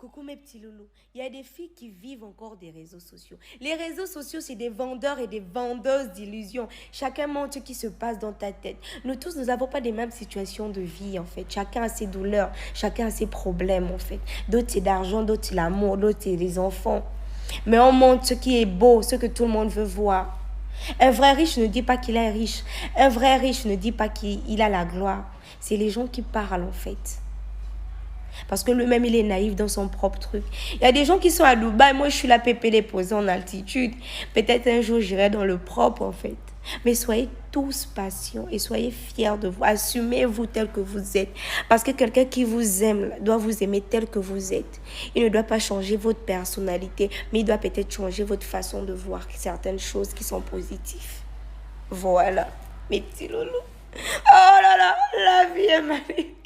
Coucou mes petits loulous. Il y a des filles qui vivent encore des réseaux sociaux. Les réseaux sociaux, c'est des vendeurs et des vendeuses d'illusions. Chacun montre ce qui se passe dans ta tête. Nous tous, nous n'avons pas les mêmes situations de vie, en fait. Chacun a ses douleurs, chacun a ses problèmes, en fait. D'autres, c'est d'argent, d'autres, c'est l'amour, d'autres, c'est les enfants. Mais on montre ce qui est beau, ce que tout le monde veut voir. Un vrai riche ne dit pas qu'il est riche. Un vrai riche ne dit pas qu'il a la gloire. C'est les gens qui parlent, en fait. Parce que lui-même, il est naïf dans son propre truc. Il y a des gens qui sont à Dubaï. Moi, je suis là, pépé les posés en altitude. Peut-être un jour, j'irai dans le propre, en fait. Mais soyez tous patients et soyez fiers de vous. Assumez-vous tel que vous êtes. Parce que quelqu'un qui vous aime doit vous aimer tel que vous êtes. Il ne doit pas changer votre personnalité, mais il doit peut-être changer votre façon de voir certaines choses qui sont positives. Voilà, mes petits loulous. Oh là là, la vie est magnifique.